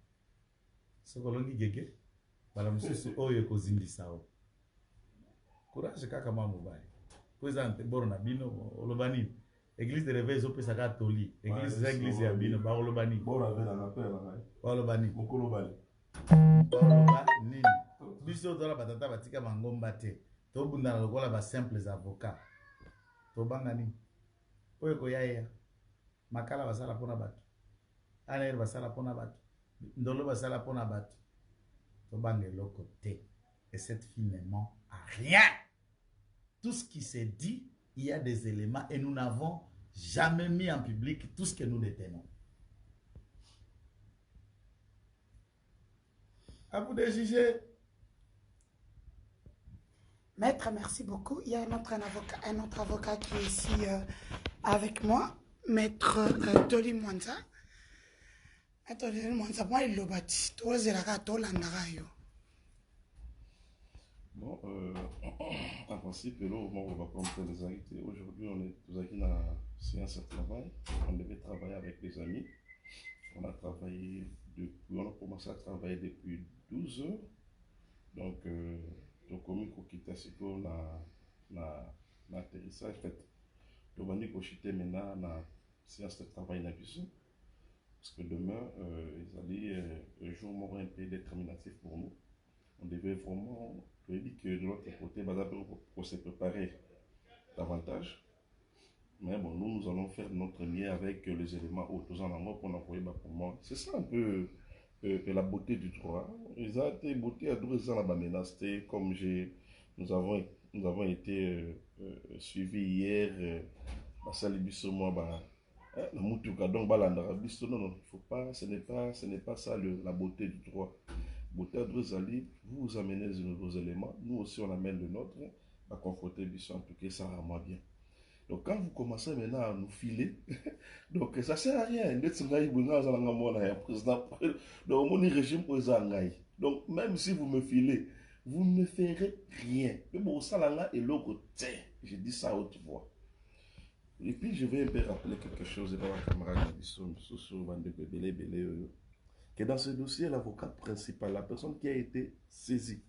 Sokolongi gege. Bala mususu oyo kozindisa o. Courage kaka mama mobile. Présente borona bino olobani. Église de réveil opesa ka toli. Église église ya bino ba olobani. Bora vela na pela ngai. Ba olobani. Mokolo bali. Ba oloba nini. Biso tola batata batika mangomba te. Tobunda na lokola ba simples avocats. Tobanga nini. Oyo koyaya. Makala basala pona bato. Anair basala pona bato. Ndolo basala pona bato. Tobanga eloko te. Et cette fille ne ment à rien. Tout ce qui s'est dit, il y a des éléments et nous n'avons jamais mis en public tout ce que nous détenons. À vous de juger. Maître, merci beaucoup. Il y a un autre avocat qui est ici avec moi. Maître Toli Mwanza. Maître Toli Mwanza, moi, il l'a bâti. Toi, c'est la gâteau, l'andarayo. Bon, en principe, là, on va commenter les invités. Aujourd'hui, on est tous dans la séance de travail. On devait travailler avec des amis. On a commencé à travailler depuis 12 heures. Donc, comme il na atterrissage fait. Donc, on va chiter maintenant la séance de travail na vision. Parce que demain, ils allaient un jour un peu déterminatif pour nous. On devait vraiment, je dis que de l'autre côté, pour se préparer davantage. Mais bon, nous allons faire notre lien avec les éléments autour en amour pour envoyer pour moi. C'est ça un peu la beauté du droit. Ils ont été beauté à 12 ans la menace. Comme nous avons été suivis hier, donc, non, il faut pas, ce n'est pas ça la beauté du droit. Beauté à Drezali, vous amenez de nouveaux éléments, nous aussi on amène le nôtre, à confronter Bissot, en tout cas ça rend bien. Donc quand vous commencez maintenant à nous filer, donc ça sert à rien. Donc même si vous me filez, vous ne ferez rien. Mais bon, ça là et l'autre, je dis ça à haute voix. Et puis je vais un peu rappeler quelque chose dans la camarade Bissot, que dans ce dossier, l'avocat principal, la personne qui a été saisie,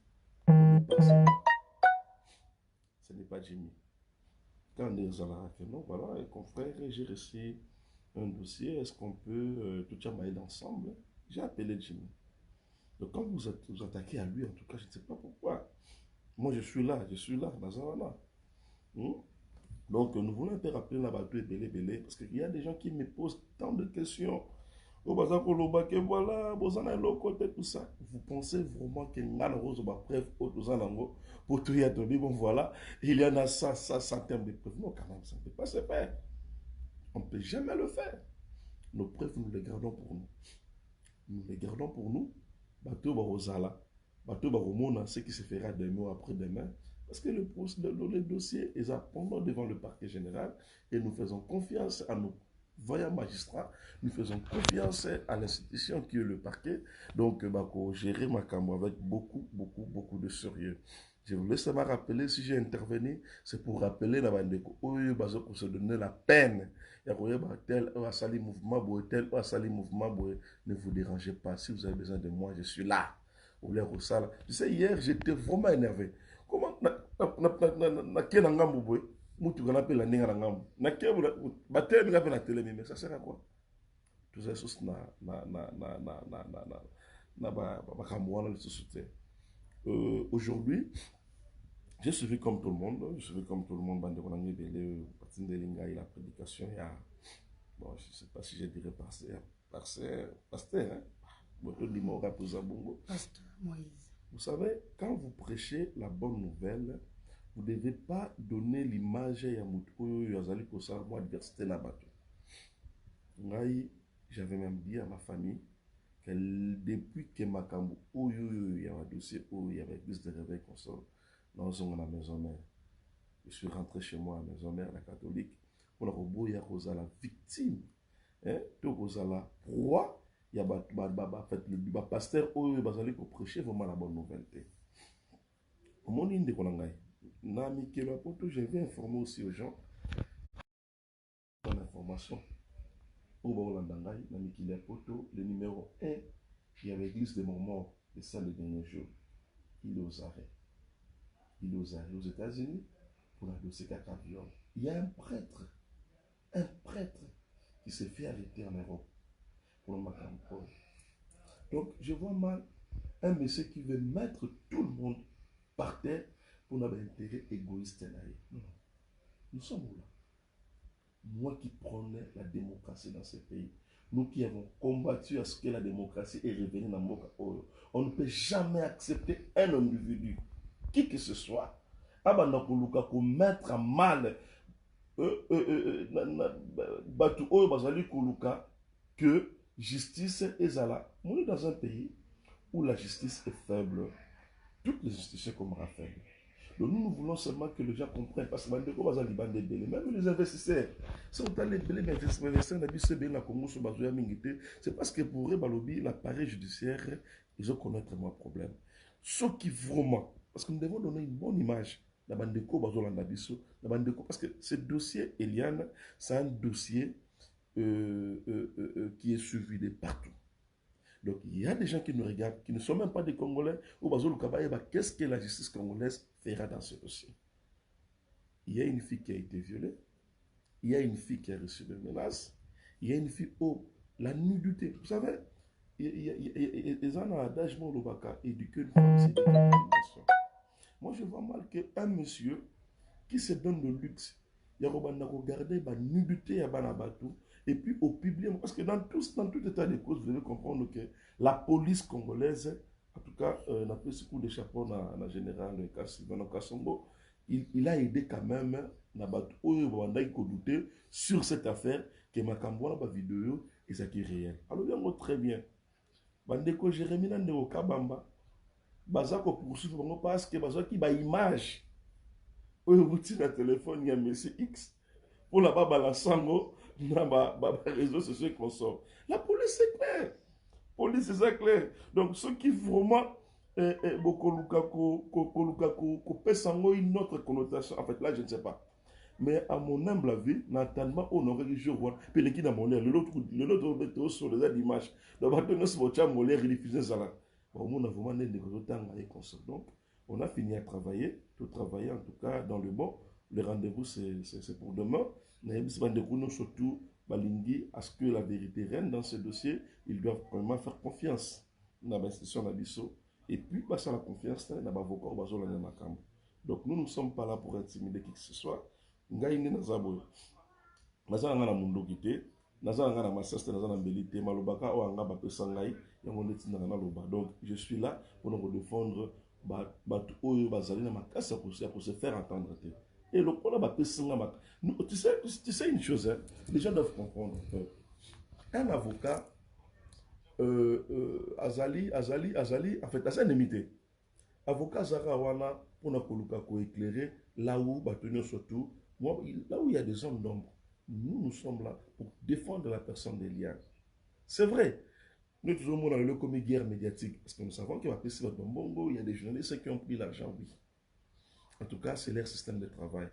ce n'est pas Jimmy. Quand on est que non, voilà, confrère, j'ai reçu un dossier, est-ce qu'on peut tout travailler ensemble? J'ai appelé Jimmy. Donc quand vous attaquez à lui, en tout cas, je ne sais pas pourquoi. Moi, je suis là, dans un an. Donc, nous voulons un peu rappeler la bataille belé, parce qu'il y a des gens qui me posent tant de questions. Voilà, tout ça. Vous pensez vraiment que pour tout y être bon, voilà, il y en a ça en termes de preuves. Non, quand même, ça ne peut pas se faire. On ne peut jamais le faire. Nos preuves, nous les gardons pour nous. Nous les gardons pour nous. Bateau Barosala, Bateau Baromona, ce qui se fera demain ou après-demain. Parce que le dossier est à pendant devant le parquet général et nous faisons confiance à nous. Voyons magistrat, nous faisons confiance à l'institution qui est le parquet. Donc, gérer ma caméra avec beaucoup de sérieux. Je voulais seulement rappeler, si j'ai intervenu, c'est pour rappeler la bande pour se donner la peine. Ne vous dérangez pas. Si vous avez besoin de moi, je suis là. Tu sais, hier, j'étais vraiment énervé. Comment Moutou qu'on appelle la ninga ngam. Na kebu bater nga na télé mais ça sert à quoi? Tout ça sous aujourd'hui, j'ai suivi comme tout le monde, bande de Konangi Belé, Patin de Linga et la prédication. Il y a, bon, je ne sais pas si je dirais pasteur, hein? Pasteur Moïse. Vous savez, quand vous prêchez la bonne nouvelle, vous ne devez pas donner l'image à Moutou Yazali pour ça, moi, adversité na bateau. J'avais même dit à ma famille que depuis que Makambu, il y a un dossier où il y avait plus de réveil qu'on sort dans la maison mère. Je suis rentré chez moi à la maison mère, la catholique, pour la robot, il y a la victime, tout la proie, il y a le pasteur où il y a prêcher vraiment la bonne nouvelle. Mon ligne de Konangai. Je vais informer aussi aux gens dans l'information. au Baolandangai, dans Mikili Poto, le numéro 1, il y avait l'église des Mormons, et ça le dernier jour. Il est aux arrêts. Il est aux arrêts aux États-Unis pour un dossier caca viol. Il y a un prêtre qui s'est fait arrêter en Europe pour le Macampo. Donc, je vois mal un monsieur qui veut mettre tout le monde par terre pour notre intérêt égoïste. Non. Nous sommes où là? Moi qui prenais la démocratie dans ce pays, nous qui avons combattu à ce que la démocratie est revenue dans Moka Oyo, on ne peut jamais accepter un individu, qui que ce soit, pour mettre à mal Batu Oyo Bazali Koluka que justice est là. On est dans un pays où la justice est faible. Toutes les institutions comme faibles. Donc nous voulons seulement que les gens comprennent. Parce que même les investisseurs, si on a les investisseurs, c'est parce que pour eux, l'appareil judiciaire, ils ont connaître mon problème. Ce qui vraiment, parce que nous devons donner une bonne image. Parce que ce dossier, Eliane, c'est un dossier qui est suivi de partout. Donc, il y a des gens qui nous regardent, qui ne sont même pas des Congolais, ou qu'est-ce que la justice congolaise fera dans ce dossier? Il y a une fille qui a été violée, il y a une fille qui a reçu des menaces, il y a une fille, la nudité. Vous savez, il y a un adage, éduquer une femme, c'est éduquer une nation. Moi, je vois mal qu'un monsieur qui se donne le luxe, il y a regarder la nudité à Banabatou, et puis au public, parce que dans tout état de cause, vous devez comprendre que la police congolaise, en tout cas, n'a pas ce coup de chapeau dans le général Kassongo, il a aidé quand même sur cette affaire, que Makambo na vidéo et ça qui est réel. Alors, il y a très bien. Bandeko Jérémy Nandeo Kabamba, Bazako poursuivre parce que Bazaki ba image. Oyo buti na téléphone, il y a Monsieur X. Pour la baba la sango, dans les réseaux sociaux qu'on sort. La police est claire. Police est claire. Donc ceux qui vraiment beaucoup une autre connotation. En fait, là, je ne sais pas. Mais à mon humble avis, naturellement, on aurait dit je vois. Puis les qui n'a monnaie, l'autre sur les images. Donc, on a diffusé ça là. On a vraiment des donc, on a fini à travailler. Tout travailler en tout cas dans le bon. Le rendez-vous, c'est pour demain. Mais surtout, Balingi, à ce que la vérité règne dans ce dossier, ils doivent vraiment faire confiance dans l'institution d'Abisso. Et puis, passer la confiance dans l'avocat. Donc, nous ne sommes pas là pour intimider qui que ce soit. Donc, je suis là pour nous défendre pour se faire entendre. Et le problème, tu sais une chose, hein, les gens doivent comprendre. Un avocat, Azali, en fait, c'est un limité. Avocat Zarawana, pour nous éclairer, là où, surtout, là où il y a des hommes d'ombre, nous sommes là pour défendre la personne d'Eliane. C'est vrai. Nous toujours dans le comité guerre médiatique, parce que nous savons qu'il y a des journalistes qui ont pris l'argent, oui. En tout cas, c'est leur système de travail.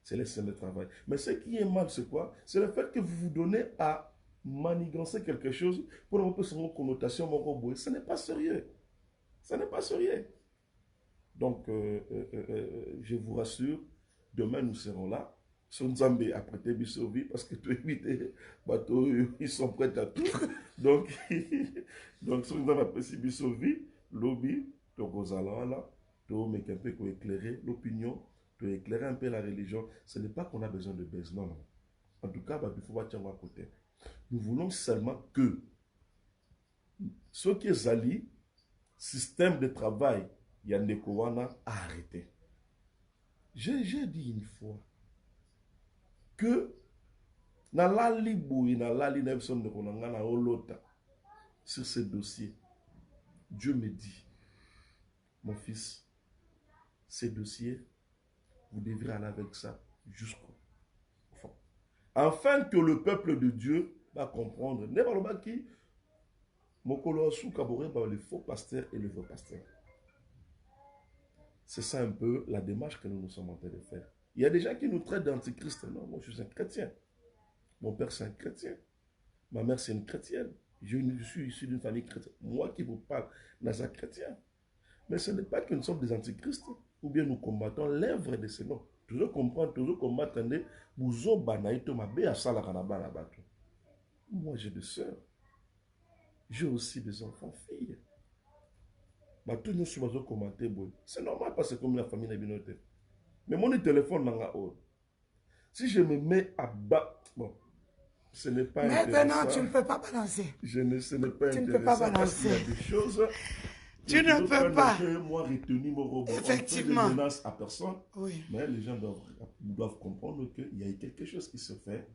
C'est leur système de travail. Mais ce qui est mal, c'est quoi? C'est le fait que vous vous donnez à manigancer quelque chose pour un peu son connotation. Ce n'est pas sérieux. Ce n'est pas sérieux. Donc, je vous rassure, demain nous serons là. Son Zambé a prêté Bissovi parce que tout éviter, ils sont prêts à tout. Donc, son Zambé a prêté Bissovi, lobby, de Rosalan là. Mais un peu pour éclairer l'opinion, pour éclairer un peu la religion. Ce n'est pas qu'on a besoin de baisse, non, non. En tout cas, il faut voir à côté. Nous voulons seulement que ce qui est Zali, système de travail, Yandekowana, a arrêté. J'ai dit une fois que dans la libouille, dans la ligne sur ce dossier, Dieu me dit, mon fils, ces dossiers, vous devrez aller avec ça jusqu'au fond. Afin que le peuple de Dieu va comprendre. Les faux pasteurs et les vrais pasteurs. C'est ça un peu la démarche que nous sommes en train de faire. Il y a des gens qui nous traitent d'antichrist. Non, moi je suis un chrétien. Mon père, c'est un chrétien. Ma mère, c'est une chrétienne. Je suis issu d'une famille chrétienne. Moi qui vous parle, dans un chrétien. Mais ce n'est pas que nous sommes des antichrists, ou bien nous combattons l'œuvre de ce nom. Toujours comprendre, toujours combattre, moi, j'ai des sœurs. J'ai aussi des enfants, filles. Tout nous sommes commenter. C'est normal parce que comme la famille n'a pas noté. Mais mon téléphone n'a pas. Si je me mets à bas, bon, ce n'est pas intéressant. Maintenant, tu ne peux pas balancer. Ce n'est pas tu intéressant. Ne peux pas balancer. Parce qu'il y a des choses. Tu ne peux pas. Moi, retenu mon robot. Effectivement. On fait des menaces à personne. Oui. Mais les gens doivent comprendre qu'il y a quelque chose qui se fait.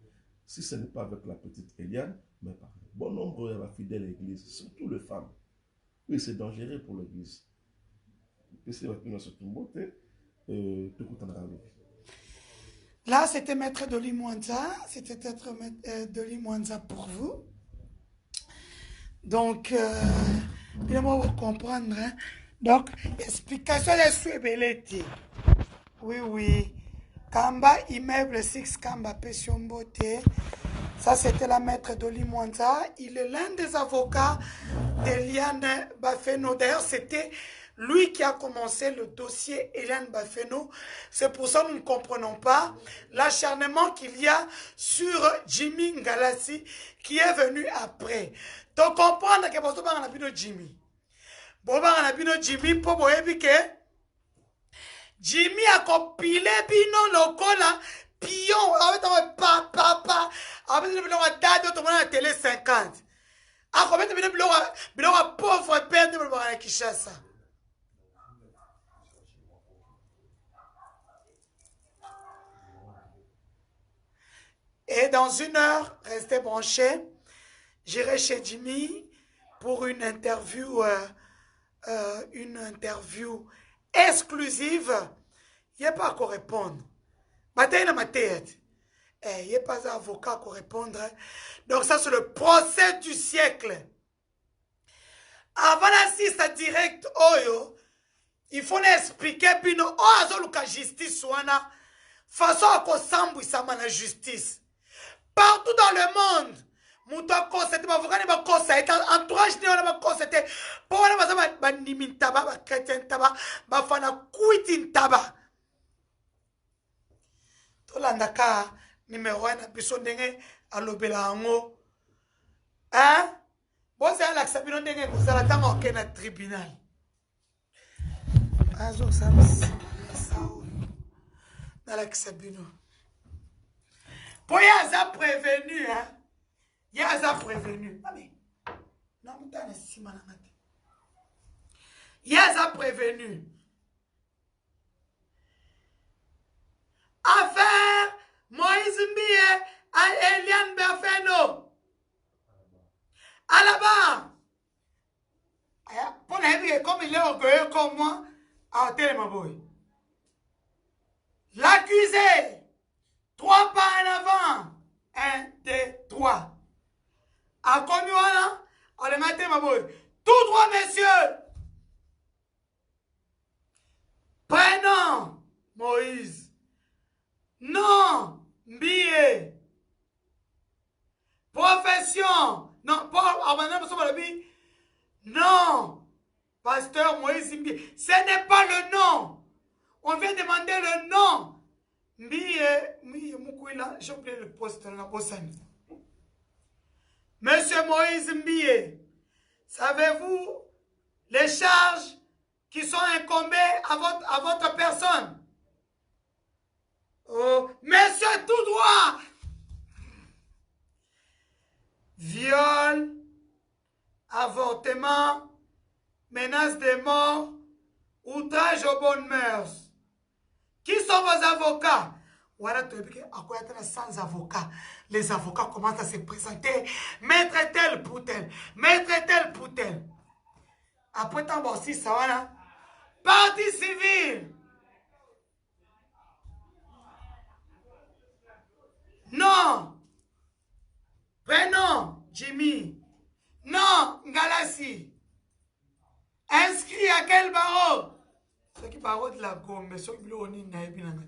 Si ce n'est pas avec la petite Eliane, mais par bon nombre de fidèles à l'église, surtout les femmes. Oui, c'est dangereux pour l'église. Là, c'était Maître Dolly Mwanza. C'était Maître Dolly Mwanza pour vous. Donc, bien vous comprendre. Hein? Donc, explication de Suébeleti. Oui, oui. Kamba Immeuble 6 Kamba Pessiombote. Ça, c'était la Maître Dolly Mwanza. Il est l'un des avocats d'Eliane Bafeno. D'ailleurs, c'était lui qui a commencé le dossier Eliane Bafeno. C'est pour ça que nous ne comprenons pas l'acharnement qu'il y a sur Jimmy Ngalassi qui est venu après. Donc, comprendre que vous avez Jimmy. Vous avez Jimmy pour vous dire que Jimmy a compilé bino lokola pion. Avec papa. Avec le date de la télé 50. A combien de biloko pauvre père de la Kinshasa. Et dans 1 heure, restez branchés. J'irai chez Jimmy pour une interview exclusive. Il n'y a pas à quoi répondre. Matin dans ma tête. Il n'y a pas d'avocat à quoi répondre. Donc ça, c'est le procès du siècle. Avant l'assist direct, il faut expliquer bino la justice wana façon à quoi la justice. Partout dans le monde, Mouta constate, avocat ne va constater, entourage ne va constater. Pour la nimin taba, chrétien taba, fana kuitin taba. Tolandaka numéro 1 biso ndenge alobela ango. Hein? Bon c'est la sabino ndenge kozala tango ke na tribunal. Azo samsi sao. Na la sabino. Pour yaza prévenu hein. Yaza prévenu. Mami. Non mutana sima na ngate. Yaza prévenu. Affaire Moïse Mbie à Eliane Bafeno. À la barre. Pour la comme il est orgueilleux comme moi, à ma boy. L'accusé. 3 pas en avant. 1, 2, 3. À combien on le mettait ma boy. Tout droit, messieurs. Prénom Moïse. Non, Mbie. Profession. Non, non, pasteur Moïse Mbie. Ce n'est pas le nom. On vient demander le nom. Mbie, Moukouila, j'ai oublié le poste dans la Bossani. Monsieur Moïse Mbie, savez-vous les charges qui sont incombées à votre personne? Oh, monsieur tout droit. Viol, avortement, menace de mort, outrage aux bonnes mœurs. Qui sont vos avocats? Voilà, sans avocat. Les avocats commencent à se présenter. Maître tel pour tel. Maître tel pour tel. Après, tant aussi, ça va là. Partie civile. Non. Prénom, Jimmy. Non, Ngalassi. Inscrit à quel barreau? Ceux qui barreau de la gomme, mais ceux qui l'ont dit, n'a pas.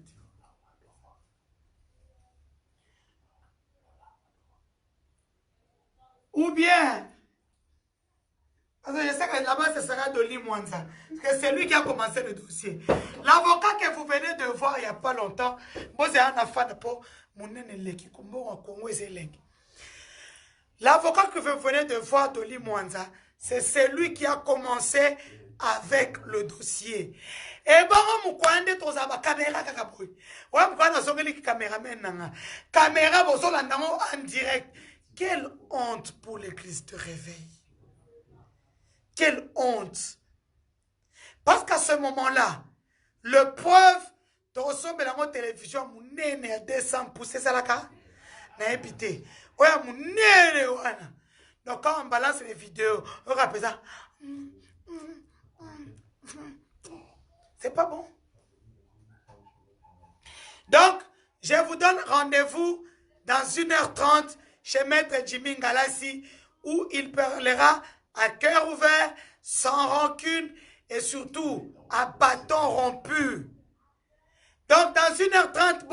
Ou bien, parce que je sais que là-bas, ce sera Dolly Mwanza. Parce que c'est lui qui a commencé le dossier. L'avocat que vous venez de voir il n'y a pas longtemps, moi, c'est un affaire pour mon qui l'avocat que vous venez de voir, Dolly Mwanza, c'est celui qui a commencé avec le dossier. Et bon, mukwande tozaba caméra kakaboy. Ouais, mukwande songeli caméraman nanga. Caméra bozo landango en direct. Quelle honte pour l'église de réveil. Quelle honte. Parce qu'à ce moment-là, le preuve de ressembler à la télévision, mon nez à 200 pouces, ça là, n'a épité. Ouais, mon nez, donc quand on balance les vidéos, on rappelle ça. C'est pas bon. Donc, je vous donne rendez-vous dans 1h30 chez Maître Jimmy Ngalassi, où il parlera à cœur ouvert, sans rancune et surtout à bâton rompu. Donc, dans 1h30,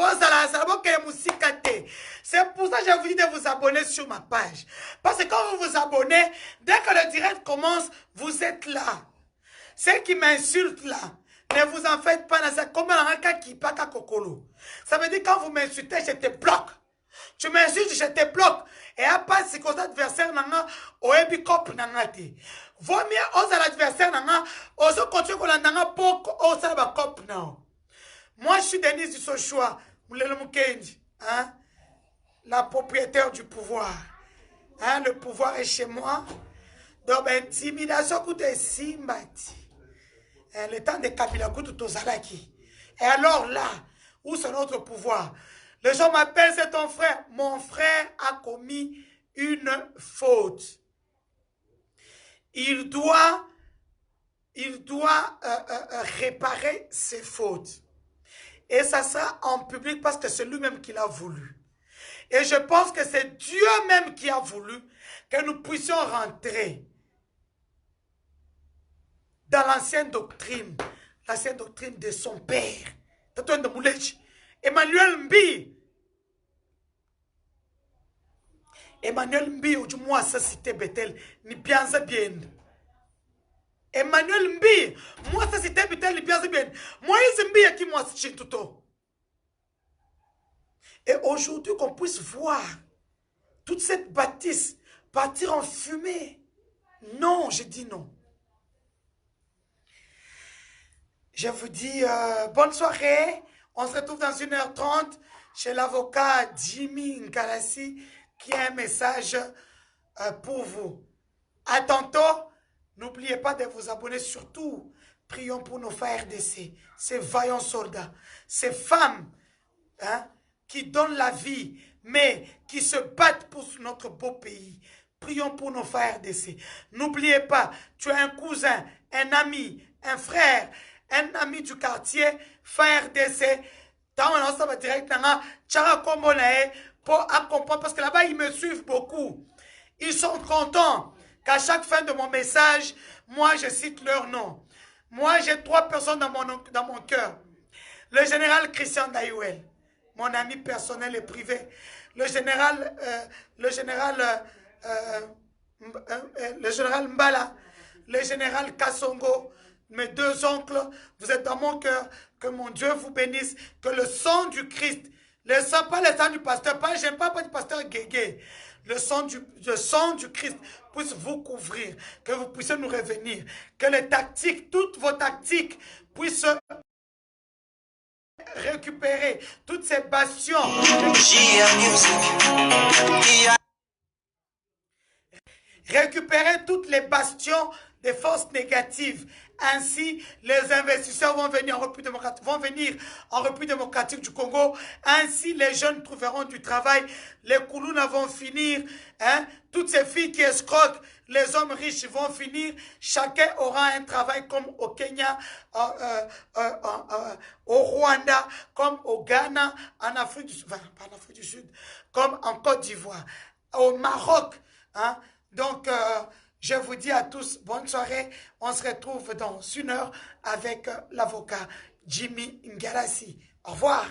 c'est pour ça que je vous dis de vous abonner sur ma page. Parce que quand vous vous abonnez, dès que le direct commence, vous êtes là. Ceux qui m'insultent là, ne vous en faites pas. Comme un cas qui pas à Kokolo. Ça veut dire quand vous m'insultez, je te bloque. Tu m'insultes, je te bloque. Et après, c'est comme ça, adversaire nanga, oebi kop nanga te. Vaut mieux oser l'adversaire nanga, oser continuer qu'on nanga pour oser ba kop nanga. Moi, je suis Denise Dussochoa, hein? La propriétaire du pouvoir. Hein? Le pouvoir est chez moi. Donc, intimidation coûte simbati. Le temps de Kabila coûte Tozalaki. Et alors là, où c'est notre pouvoir? Les gens m'appellent, c'est ton frère. Mon frère a commis une faute. Il doit réparer ses fautes. Et ça sera en public parce que c'est lui-même qui l'a voulu. Et je pense que c'est Dieu même qui a voulu que nous puissions rentrer dans l'ancienne doctrine de son père, Emmanuel Mbi. Emmanuel Mbi, ou du moins, ça c'était Bethel, ni bien bien. Emmanuel Mbi, moi ça c'était Bethel, ni bien bien. Moïse Mbi, qui moi c'est tout. Et aujourd'hui, qu'on puisse voir toute cette bâtisse partir en fumée. Non, je dis non. Je vous dis bonne soirée. On se retrouve dans 1h30 chez l'avocat Jimmy Ngalassi qui a un message pour vous. À tantôt. N'oubliez pas de vous abonner surtout. Prions pour nos frères RDC, ces vaillants soldats, ces femmes hein, qui donnent la vie, mais qui se battent pour notre beau pays. Prions pour nos frères RDC. N'oubliez pas, tu as un cousin, un ami, un frère, un ami du quartier, frère RDC. Pour accompagner, parce que là-bas, ils me suivent beaucoup. Ils sont contents qu'à chaque fin de mon message, moi, je cite leur nom. Moi, j'ai 3 personnes dans mon cœur. Le général Christian Dayouel, mon ami personnel et privé. Le général Mbala, le général Kassongo, mes 2 oncles, vous êtes dans mon cœur. Que mon Dieu vous bénisse. Que le sang du Christ, pas le sang du pasteur, j'aime pas du pasteur Guégué. Le sang du Christ puisse vous couvrir, que vous puissiez nous revenir, que les tactiques, toutes vos tactiques puissent récupérer toutes ces bastions. Récupérer toutes les bastions des forces négatives. Ainsi, les investisseurs vont venir en repli démocratique du Congo. Ainsi, les jeunes trouveront du travail. Les Koulouna vont finir. Hein? Toutes ces filles qui escroquent, les hommes riches vont finir. Chacun aura un travail comme au Kenya, au Rwanda, comme au Ghana, en Afrique du Sud, enfin, pas en Afrique du Sud, comme en Côte d'Ivoire, au Maroc. Hein? Donc, je vous dis à tous, bonne soirée. On se retrouve dans 1 heure avec l'avocat Jimmy Ngalassi. Au revoir.